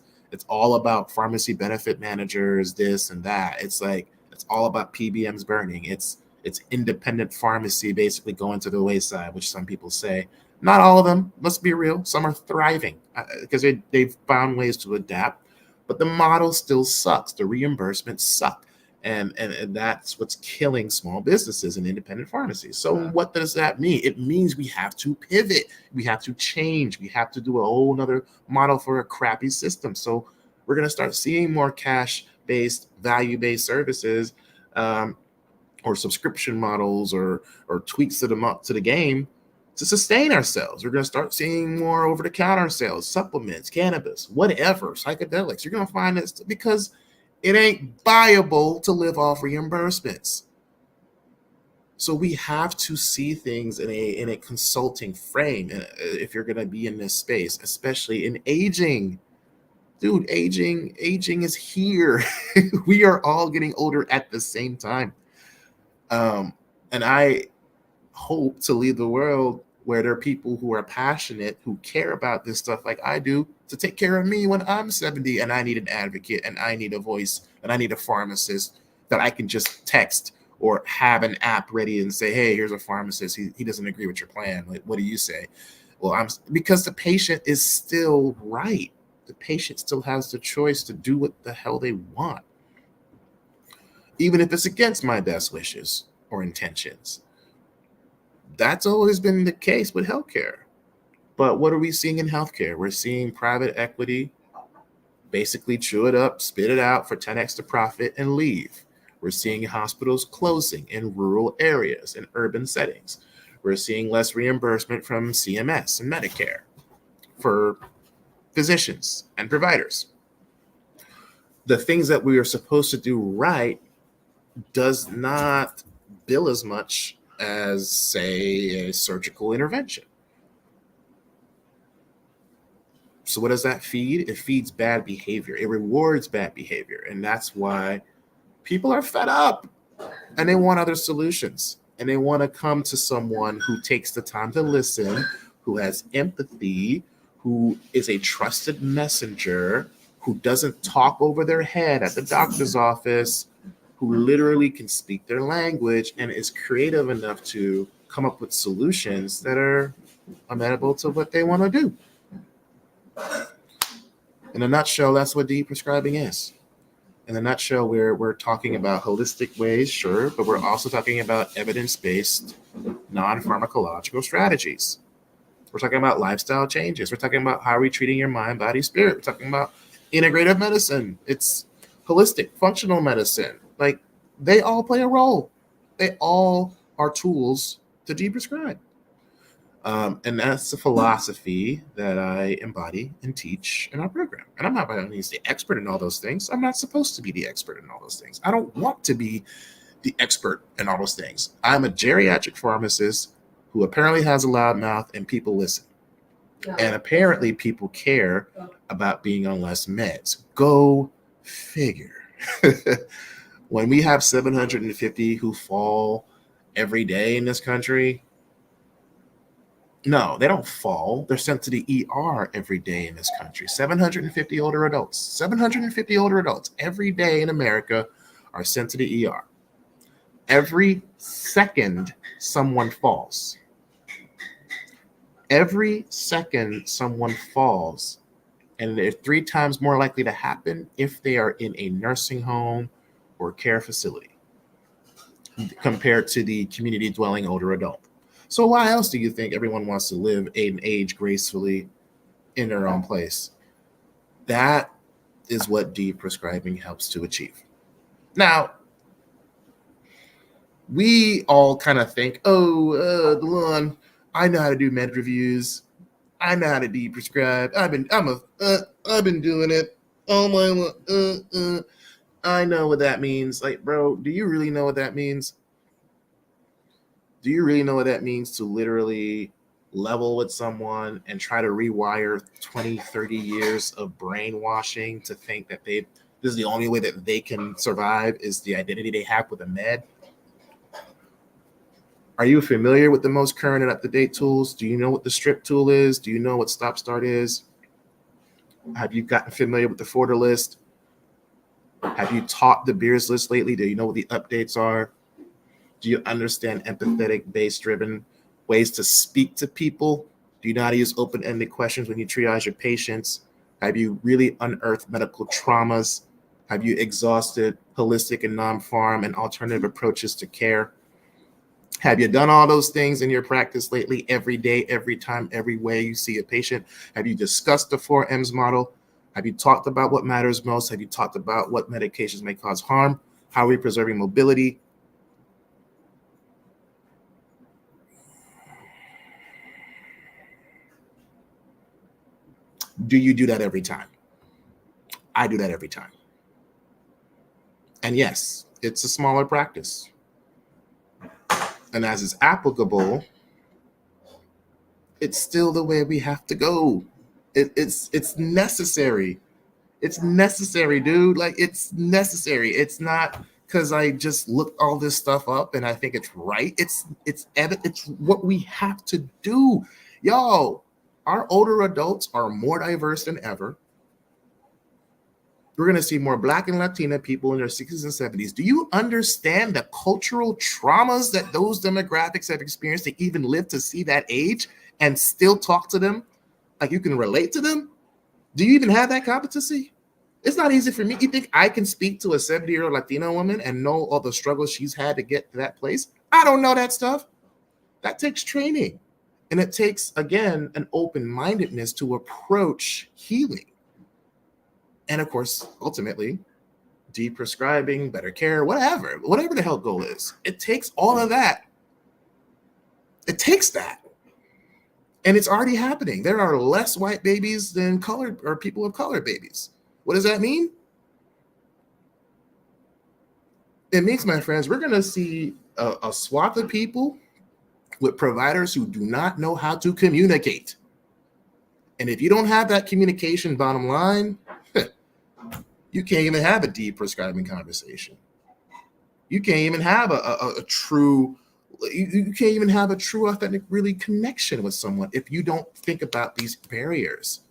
all about pharmacy benefit managers, this and that. It's like, it's all about PBMs burning. It's independent pharmacy basically going to the wayside, which some people say. Not all of them, let's be real. Some are thriving because they've found ways to adapt, but the model still sucks. The reimbursements suck. And that's what's killing small businesses and independent pharmacies. So what does that mean? It means we have to pivot. We have to change. We have to do a whole nother model for a crappy system. So we're going to start seeing more cash-based, value-based services, or subscription models, or tweaks to the game to sustain ourselves. We're going to start seeing more over-the-counter sales, supplements, cannabis, whatever, psychedelics. You're going to find this because it ain't viable to live off reimbursements. So we have to see things in a consulting frame if you're going to be in this space, especially in aging. Dude, aging is here. We are all getting older at the same time. And I hope to lead the world where there are people who are passionate, who care about this stuff like I do, to take care of me when I'm 70 and I need an advocate and I need a voice and I need a pharmacist that I can just text or have an app ready and say, hey, here's a pharmacist. He doesn't agree with your plan. Like, what do you say? Well, because the patient is still right. The patient still has the choice to do what the hell they want, even if it's against my best wishes or intentions. That's always been the case with healthcare. But what are we seeing in healthcare? We're seeing private equity basically chew it up, spit it out for 10x to profit and leave. We're seeing hospitals closing in rural areas and urban settings. We're seeing less reimbursement from CMS and Medicare for physicians and providers. The things that we are supposed to do right does not bill as much as, say, a surgical intervention. So what does that feed? It feeds bad behavior. It rewards bad behavior. And that's why people are fed up and they want other solutions. and they want to come to someone who takes the time to listen, who has empathy, who is a trusted messenger, who doesn't talk over their head at the doctor's office, who literally can speak their language and is creative enough to come up with solutions that are amenable to what they want to do. In a nutshell, that's what deprescribing is. In a nutshell, we're talking about holistic ways, sure, but we're also talking about evidence-based, non-pharmacological strategies. We're talking about lifestyle changes. We're talking about how are we treating your mind, body, spirit. We're talking about integrative medicine. It's holistic, functional medicine. Like, they all play a role. They all are tools to deprescribe. And that's the philosophy that I embody and teach in our program. And I'm not by any means the expert in all those things. I'm not supposed to be the expert in all those things. I don't want to be the expert in all those things. I'm a geriatric pharmacist who apparently has a loud mouth and people listen. And apparently people care about being on less meds. Go figure. When we have 750 who fall every day in this country, no, they don't fall. They're sent to the ER every day in this country. 750 older adults. 750 older adults every day in America are sent to the ER. Every second someone falls. Every second someone falls, and they're 3 times more likely to happen if they are in a nursing home or care facility compared to the community dwelling older adult. So why else do you think everyone wants to live and age gracefully in their own place? That is what deprescribing helps to achieve. Now, we all kind of think, Delon, I know how to do med reviews. I know how to deprescribe. I've been doing it. Oh my, I know what that means. Like, bro, do you really know what that means? Do you really know what that means to literally level with someone and try to rewire 20, 30 years of brainwashing to think that this is the only way that they can survive is the identity they have with a med? Are you familiar with the most current and up-to-date tools? Do you know what the strip tool is? Do you know what stop start is? Have you gotten familiar with the Forder list? Have you taught the Beers list lately? Do you know what the updates are? Do you understand empathetic, base-driven ways to speak to people? Do you know how to use open-ended questions when you triage your patients? Have you really unearthed medical traumas? Have you exhausted holistic and non-pharm and alternative approaches to care? Have you done all those things in your practice lately, every day, every time, every way you see a patient? Have you discussed the 4Ms model? Have you talked about what matters most? Have you talked about what medications may cause harm? How are we preserving mobility? Do you do that every time? I do that every time. And yes, it's a smaller practice. And as is applicable, it's still the way we have to go. It's necessary. It's necessary, dude. Like, it's necessary. It's not because I just looked all this stuff up and I think it's right. It's what we have to do. Y'all, our older adults are more diverse than ever. We're going to see more Black and Latina people in their 60s and 70s. Do you understand the cultural traumas that those demographics have experienced to even live to see that age and still talk to them like you can relate to them? Do you even have that competency? It's not easy for me. You think I can speak to a 70-year-old Latina woman and know all the struggles she's had to get to that place? I don't know that stuff. That takes training. And it takes, again, an open-mindedness to approach healing. And of course, ultimately, deprescribing, better care, whatever the hell goal is. It takes all of that. It takes that. And it's already happening. There are less white babies than colored or people of color babies. What does that mean? It means, my friends, we're going to see a swath of people with providers who do not know how to communicate. And if you don't have that communication, bottom line, you can't even have a deprescribing conversation. You can't even have a true You can't even have a true, authentic, really connection with someone if you don't think about these barriers.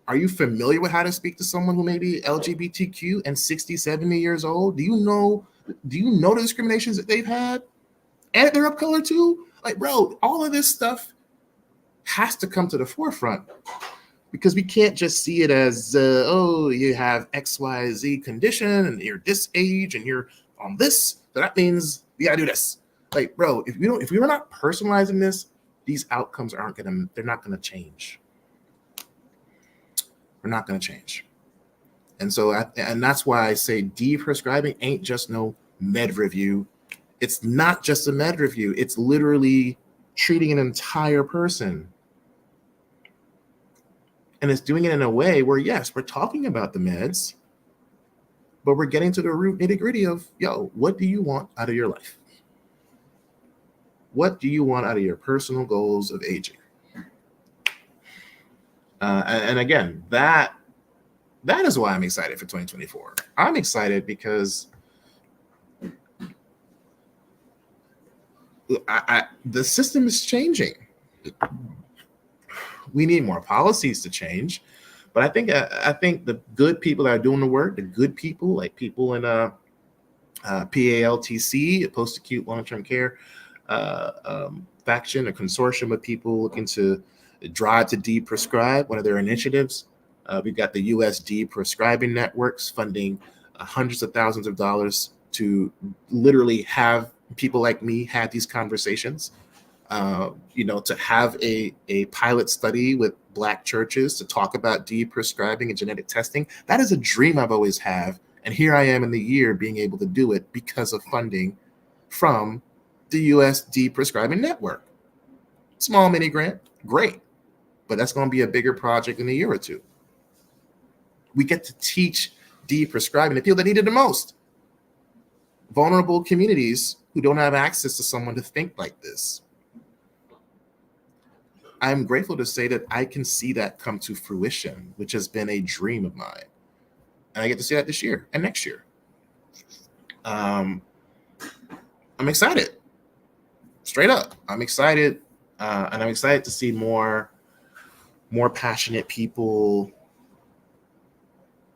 Are you familiar with how to speak to someone who may be LGBTQ and 60, 70 years old? Do you know the discriminations that they've had? And they're of color too? Like, bro, all of this stuff has to come to the forefront, because we can't just see it as, oh, you have XYZ condition and you're this age and you're on this, so that means you gotta do this. Like, bro, if we're not personalizing this, these outcomes they're not gonna change. They're not gonna change. And so, and that's why I say deprescribing ain't just no med review. It's not just a med review. It's literally treating an entire person. And it's doing it in a way where, yes, we're talking about the meds, but we're getting to the root nitty-gritty of, yo, what do you want out of your life? What do you want out of your personal goals of aging? And again, that is why I'm excited for 2024. I'm excited because the system is changing. We need more policies to change, but I think the good people that are doing the work, the good people, like people in PALTC, post-acute long-term care faction, a consortium of people looking to drive to deprescribe, one of their initiatives. We've got the US Deprescribing Networks funding hundreds of thousands of dollars to literally have people like me have these conversations. To have a pilot study with Black churches to talk about deprescribing and genetic testing. That is a dream I've always had. And here I am in the year being able to do it because of funding from the US Deprescribing Network. Small mini grant, great. But that's going to be a bigger project in a year or two. We get to teach deprescribing the people that need it the most. Vulnerable communities who don't have access to someone to think like this. I'm grateful to say that I can see that come to fruition, which has been a dream of mine. And I get to see that this year and next year. I'm excited. Straight up. I'm excited. And I'm excited to see more passionate people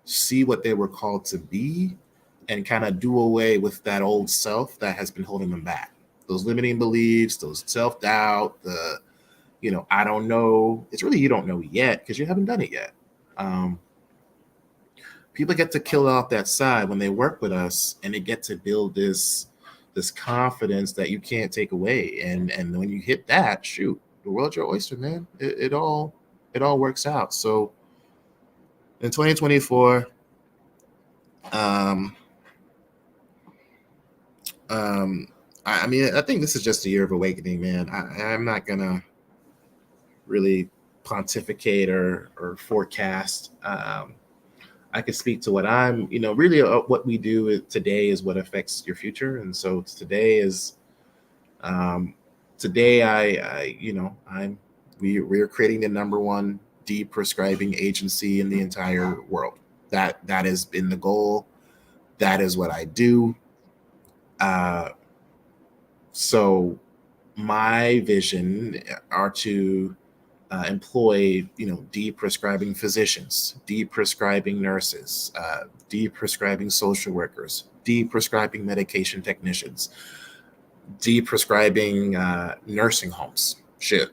see what they were called to be and kind of do away with that old self that has been holding them back. Those limiting beliefs, those self-doubt, I don't know. It's really, you don't know yet because you haven't done it yet. People get to kill off that side when they work with us, and they get to build this confidence that you can't take away. And when you hit that, shoot, the world's your oyster, man. It all works out. So in 2024, I think this is just a year of awakening, man. I'm not gonna really pontificate or forecast. I can speak to what I'm, really what we do today is what affects your future. And so today is, we're creating the #1 deprescribing agency in the entire world. That has been the goal. That is what I do. So my vision are to employ, deprescribing physicians, deprescribing nurses, deprescribing social workers, deprescribing medication technicians, deprescribing nursing homes. Shit,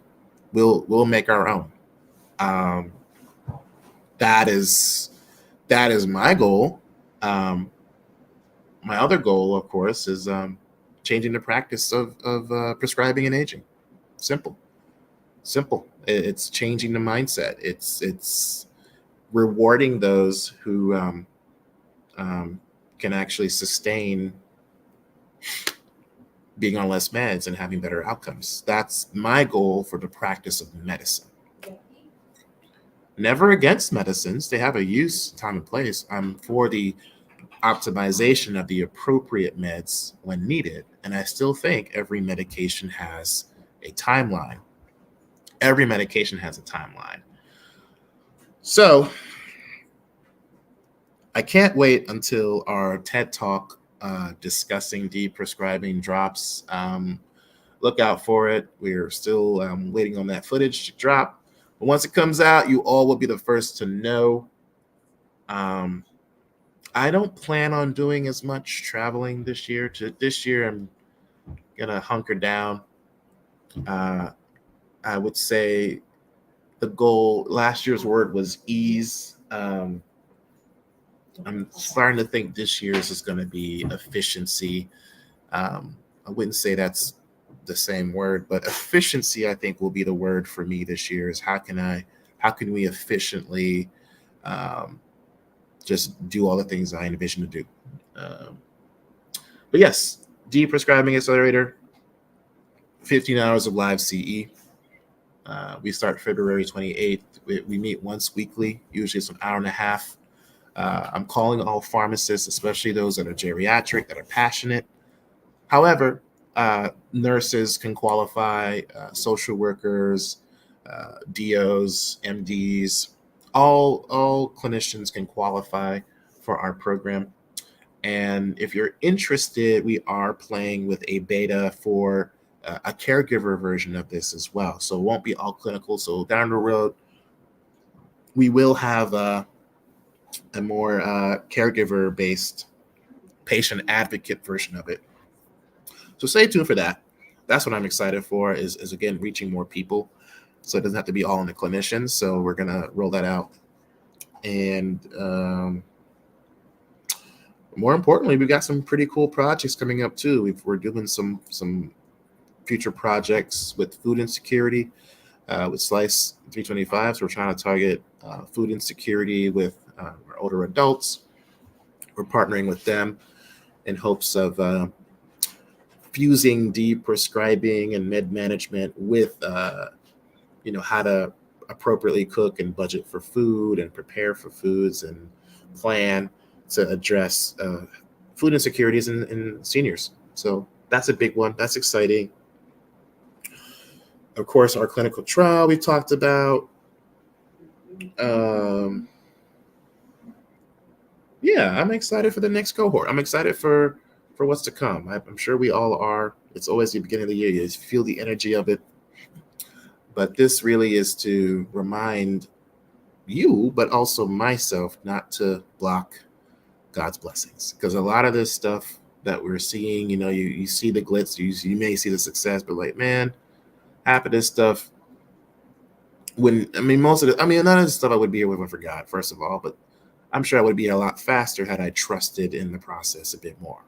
we'll make our own. That is my goal. My other goal, of course, is changing the practice of prescribing and aging. Simple. It's changing the mindset. It's rewarding those who can actually sustain being on less meds and having better outcomes. That's my goal for the practice of medicine. Never against medicines. They have a use, time, and place. I'm for the optimization of the appropriate meds when needed. And I still think every medication has a timeline. Every medication has a timeline. So I can't wait until our TED Talk discussing deprescribing drops. look out for it. We're still waiting on that footage to drop. But once it comes out, you all will be the first to know. I don't plan on doing as much traveling this year. This year, I'm gonna hunker down. I would say the goal last year's word was ease. I'm starting to think this year's is going to be efficiency. I wouldn't say that's the same word, but efficiency, I think, will be the word for me this year. Is how can we efficiently just do all the things I envision to do. But yes, Deprescribing Accelerator, 15 hours of live CE. We start February 28th. We meet once weekly, usually it's an hour and a half. I'm calling all pharmacists, especially those that are geriatric, that are passionate. However, nurses can qualify, social workers, DOs, MDs, all clinicians can qualify for our program. And if you're interested, we are playing with a beta for a caregiver version of this as well. So it won't be all clinical. So down the road, we will have a more caregiver-based patient advocate version of it. So stay tuned for that. That's what I'm excited for is again, reaching more people. So it doesn't have to be all in the clinicians. So we're going to roll that out. And more importantly, we've got some pretty cool projects coming up too. We're doing some future projects with food insecurity with Slice 325. So we're trying to target food insecurity with our older adults. We're partnering with them in hopes of fusing deprescribing and med management with, how to appropriately cook and budget for food and prepare for foods and plan to address food insecurities in seniors. So that's a big one. That's exciting. Of course, our clinical trial we talked about. Yeah, I'm excited for the next cohort. I'm excited for what's to come. I'm sure we all are. It's always the beginning of the year. You feel the energy of it. But this really is to remind you, but also myself, not to block God's blessings. Because a lot of this stuff that we're seeing, you see the glitz, you may see the success, but like, man, half of this stuff, none of this stuff I would be here with for God, first of all, but I'm sure I would be a lot faster had I trusted in the process a bit more,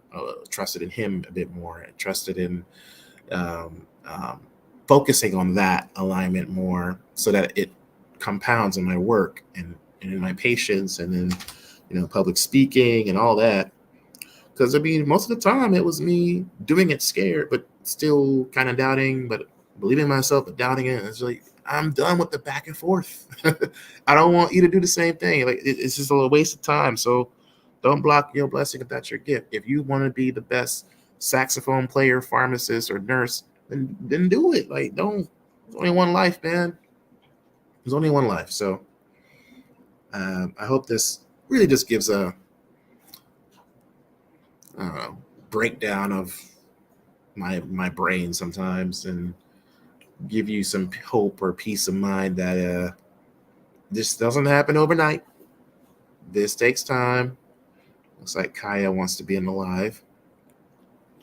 trusted in Him a bit more, and trusted in focusing on that alignment more so that it compounds in my work and in my patients and in public speaking and all that. Because most of the time it was me doing it scared, but still kind of doubting, but believing in myself, but doubting it. It's like, I'm done with the back and forth. I don't want you to do the same thing. Like it's just a waste of time. So don't block your blessing if that's your gift. If you want to be the best saxophone player, pharmacist, or nurse, then do it. Like, there's only one life, man. There's only one life. So I hope this really just gives a breakdown of my brain sometimes and give you some hope or peace of mind that this doesn't happen overnight. This takes time. Looks like Kaya wants to be in the live.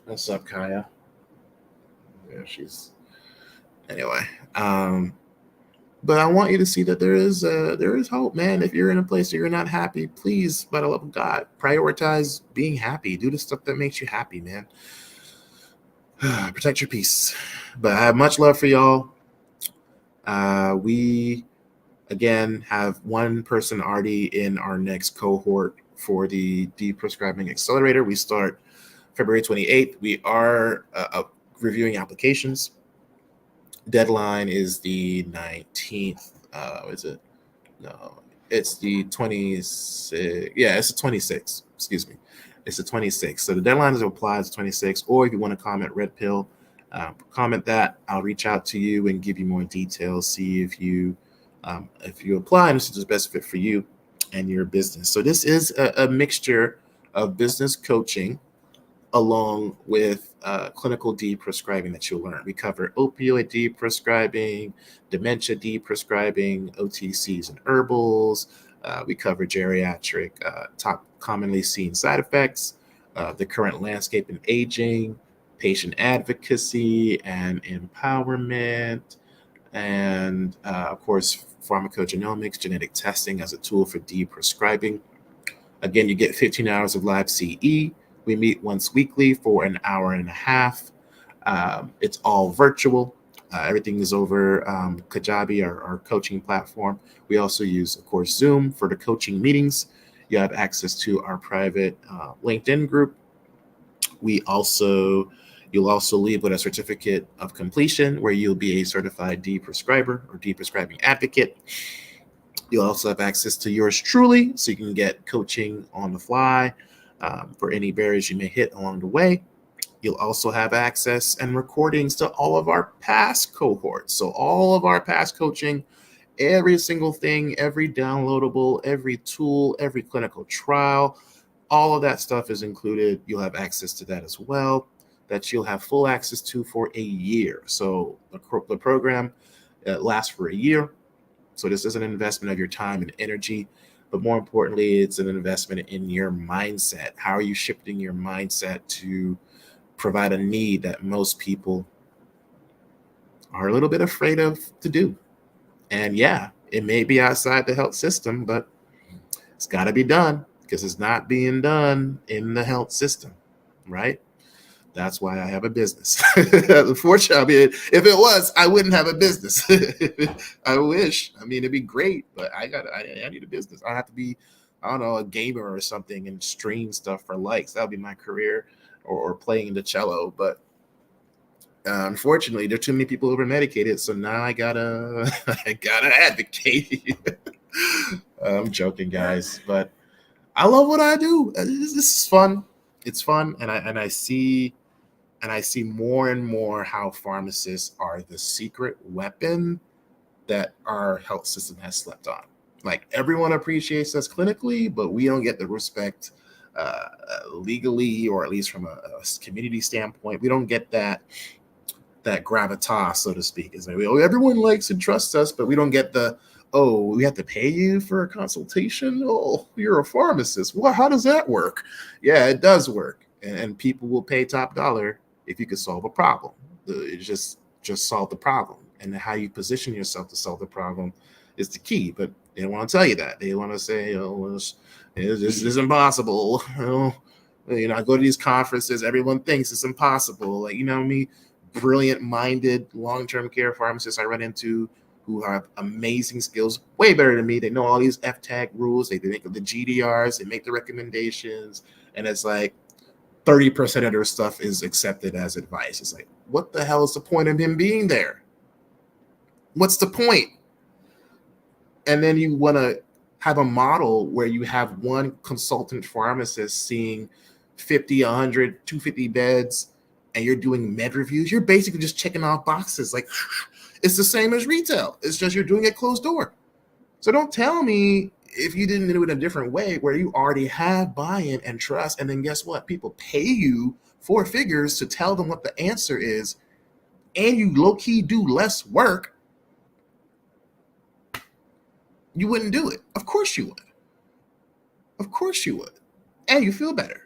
What's up, Kaya? Yeah, anyway. But I want you to see that there is hope, man. If you're in a place where you're not happy, please, by the love of God, prioritize being happy. Do the stuff that makes you happy, man. Protect your peace. But I have much love for y'all. We, again, have one person already in our next cohort for the Deprescribing Accelerator. We start February 28th. We are reviewing applications. Deadline is the 19th. Is it? No, it's the 26th. Yeah, it's the 26th. Excuse me. It's the 26th. So the deadline is applied to 26th. Or if you want to comment red pill, comment that. I'll reach out to you and give you more details. See if you apply and this is the best fit for you. and your business. So this is a mixture of business coaching along with clinical deprescribing that you'll learn. We cover opioid deprescribing, dementia deprescribing, OTCs and herbals. We cover geriatric top commonly seen side effects, the current landscape in aging, patient advocacy and empowerment, and of course, pharmacogenomics, genetic testing as a tool for deprescribing. Again, you get 15 hours of live CE. We meet once weekly for an hour and a half. It's all virtual. Everything is over Kajabi, our coaching platform. We also use, of course, Zoom for the coaching meetings. You have access to our private LinkedIn group. You'll also leave with a certificate of completion where you'll be a certified deprescriber or deprescribing advocate. You'll also have access to yours truly, so you can get coaching on the fly for any barriers you may hit along the way. You'll also have access and recordings to all of our past cohorts. So all of our past coaching, every single thing, every downloadable, every tool, every clinical trial, all of that stuff is included. You'll have access to that as well, that you'll have full access to for a year. So the program lasts for a year. So this is an investment of your time and energy, but more importantly, it's an investment in your mindset. How are you shifting your mindset to provide a need that most people are a little bit afraid of to do? And yeah, it may be outside the health system, but it's got to be done because it's not being done in the health system, right? That's why I have a business. Unfortunately, I mean, if it was, I wouldn't have a business. I wish. I mean, it'd be great, but I need a business. I have to be, I don't know, a gamer or something and stream stuff for likes. That would be my career, or playing the cello. But unfortunately, there are too many people over medicated, so now I gotta advocate. I'm joking, guys, but I love what I do. This is fun. It's fun, and I see more and more how pharmacists are the secret weapon that our health system has slept on. Like, everyone appreciates us clinically, but we don't get the respect legally, or at least from a community standpoint. We don't get that gravitas, so to speak. It's like, everyone likes and trusts us, but we don't get the, oh, we have to pay you for a consultation? Oh, you're a pharmacist. Well, how does that work? Yeah, it does work. And people will pay top dollar if you could solve a problem. Just solve the problem. And how you position yourself to solve the problem is the key. But they don't want to tell you that. They want to say, oh, this is impossible. I go to these conferences, everyone thinks it's impossible. Like, me, brilliant-minded long-term care pharmacists I run into who have amazing skills, way better than me. They know all these FTAG rules. They make the GDRs. They make the recommendations. And it's like 30% of their stuff is accepted as advice. It's like, what the hell is the point of him being there? What's the point? And then you want to have a model where you have one consultant pharmacist seeing 50, 100, 250 beds, and you're doing med reviews. You're basically just checking off boxes. Like, it's the same as retail. It's just you're doing it closed door. So don't tell me if you didn't do it a different way, where you already have buy-in and trust, and then guess what? People pay you 4 figures to tell them what the answer is, and you low-key do less work. You wouldn't do it. Of course you would. Of course you would. And you feel better.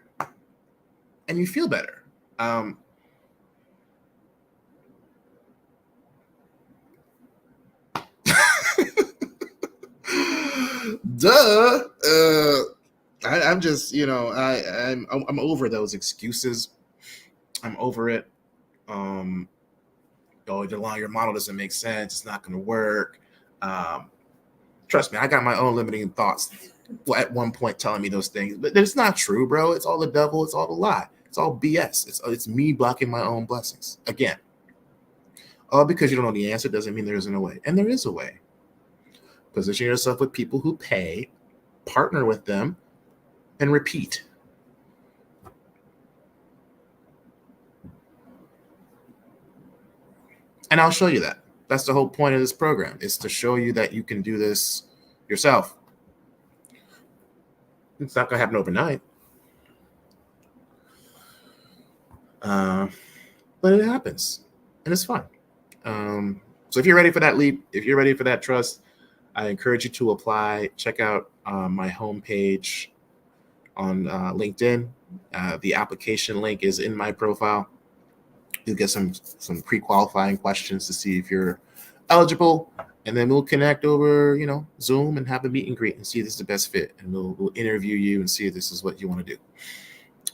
Duh. I'm just, I'm over those excuses. I'm over it. Oh, DeLon, your model doesn't make sense. It's not going to work. Trust me, I got my own limiting thoughts at one point telling me those things, but it's not true, bro. It's all the devil. It's all the lie. It's all BS. It's me blocking my own blessings. Again, all because you don't know the answer doesn't mean there isn't a way. And there is a way. Position yourself with people who pay, partner with them, and repeat. And I'll show you that. That's the whole point of this program, is to show you that you can do this yourself. It's not going to happen overnight. But it happens, and it's fun. So if you're ready for that leap, if you're ready for that trust, I encourage you to apply. Check out my homepage on LinkedIn. The application link is in my profile. You'll get some pre-qualifying questions to see if you're eligible, and then we'll connect over, Zoom and have a meet and greet and see if this is the best fit, and we'll interview you and see if this is what you want to do,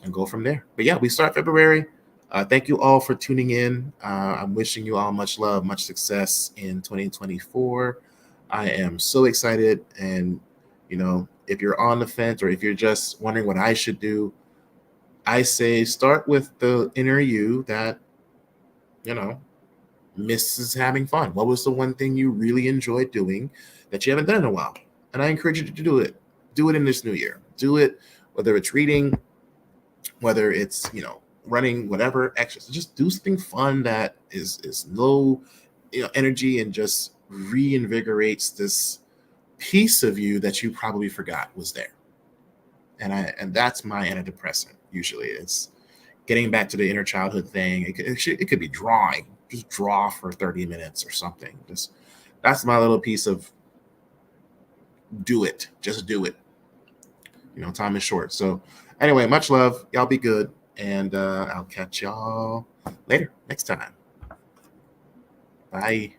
and go from there. But yeah, we start February. Thank you all for tuning in. I'm wishing you all much love, much success in 2024. I am so excited. And, if you're on the fence or if you're just wondering what I should do, I say start with the inner you that, misses having fun. What was the one thing you really enjoyed doing that you haven't done in a while? And I encourage you to do it. Do it in this new year. Do it, whether it's reading, whether it's, running, whatever, exercise. Just do something fun that is low, energy, and just reinvigorates this piece of you that you probably forgot was there. And that's my antidepressant. Usually, it's getting back to the inner childhood thing. It could be drawing. Just draw for 30 minutes or something. That's my little piece of do it. Just do it. Time is short. So anyway, much love. Y'all be good. And I'll catch y'all later next time. Bye.